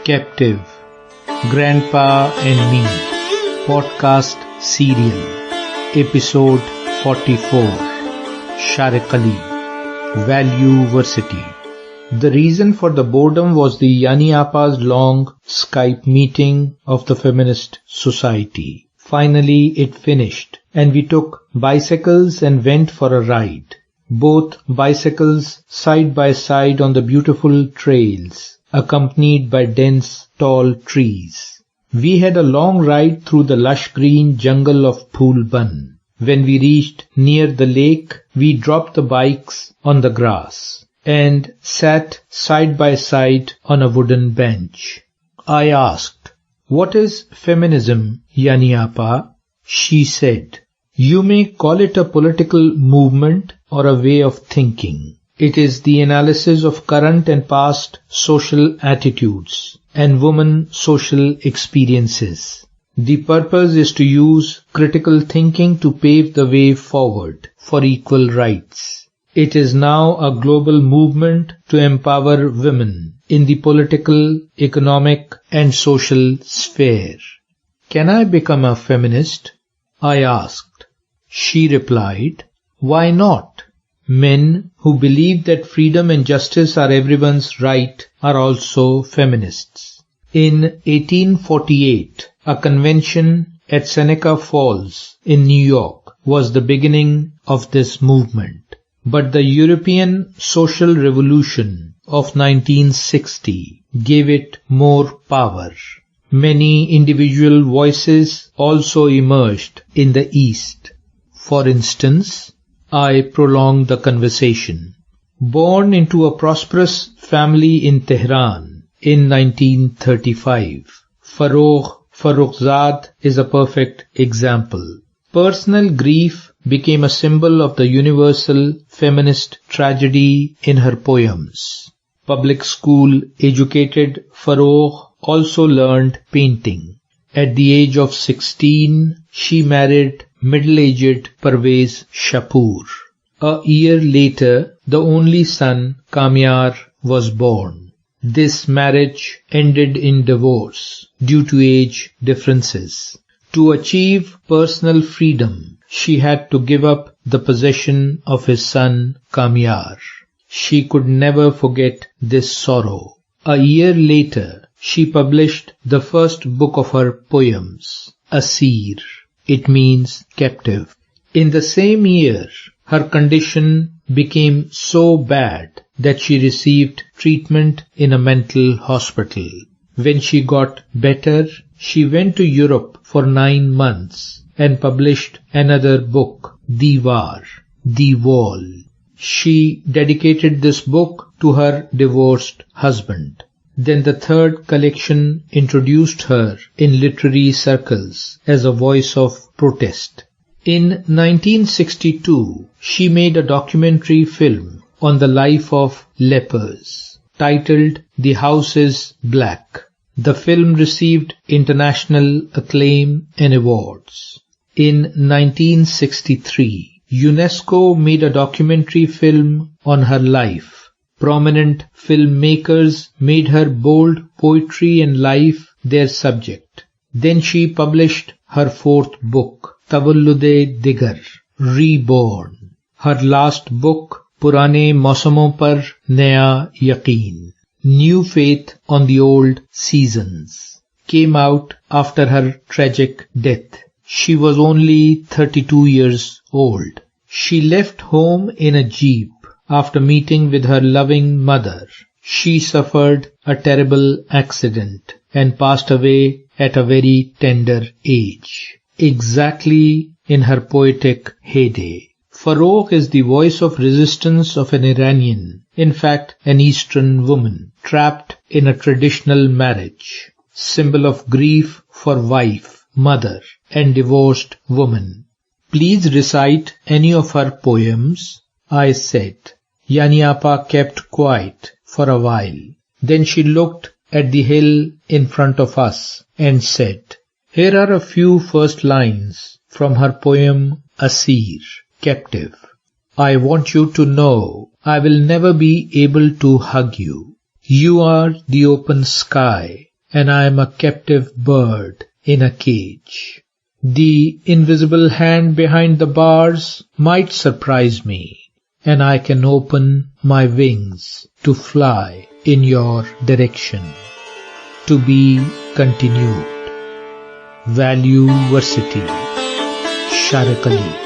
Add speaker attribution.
Speaker 1: Captive, Grandpa and Me, Podcast Serial, Episode 44, Shariq Ali, Valueversity. The reason for the boredom was the Yani Apa's long Skype meeting of the Feminist Society. Finally it finished and we took bicycles and went for a ride. Both bicycles side by side on the beautiful trails, accompanied by dense, tall trees. We had a long ride through the lush green jungle of Phoolbun. When we reached near the lake, we dropped the bikes on the grass and sat side by side on a wooden bench. I asked, "What is feminism, Yani Apa?" She said, "You may call it a political movement or a way of thinking. It is the analysis of current and past social attitudes and women's social experiences. The purpose is to use critical thinking to pave the way forward for equal rights. It is now a global movement to empower women in the political, economic, and social sphere." "Can I become a feminist?" I asked. She replied, "Why not? Men who believe that freedom and justice are everyone's right are also feminists." In 1848, a convention at Seneca Falls in New York was the beginning of this movement. But the European social revolution of 1960 gave it more power. Many individual voices also emerged in the East. For instance, I prolonged the conversation. Born into a prosperous family in Tehran in 1935, Farough Farrokhzad is a perfect example. Personal grief became a symbol of the universal feminist tragedy in her poems. Public school educated Faroukh also learned painting. At the age of 16, she married middle-aged Pervez Shapoor. A year later, the only son, Kamyar, was born. This marriage ended in divorce due to age differences. To achieve personal freedom, she had to give up the possession of his son, Kamyar. She could never forget this sorrow. A year later, she published the first book of her poems, Aseer. It means captive. In the same year, her condition became so bad that she received treatment in a mental hospital. When she got better, she went to Europe for 9 months and published another book, Deewar, The Wall. She dedicated this book to her divorced husband. Then the third collection introduced her in literary circles as a voice of protest. In 1962, she made a documentary film on the life of lepers, titled The House is Black. The film received international acclaim and awards. In 1963, UNESCO made a documentary film on her life. Prominent filmmakers made her bold poetry and life their subject. Then she published her fourth book, Tawalud Digar, Reborn. Her last book, Puranay mousamon par Naya yaqeen, New Faith on the Old Seasons, came out after her tragic death. She was only 32 years old. She left home in a jeep after meeting with her loving mother. She suffered a terrible accident and passed away at a very tender age, exactly in her poetic heyday. Faroukh is the voice of resistance of an Iranian, in fact an Eastern woman, trapped in a traditional marriage, symbol of grief for wife, mother, and divorced woman. "Please recite any of her poems," I said. Yani Apa kept quiet for a while. Then she looked at the hill in front of us and said, "Here are a few first lines from her poem Aseer, Captive. I want you to know I will never be able to hug you. You are the open sky and I am a captive bird in a cage. The invisible hand behind the bars might surprise me, and I can open my wings to fly in your direction. To be continued. Valueversity. Shariq.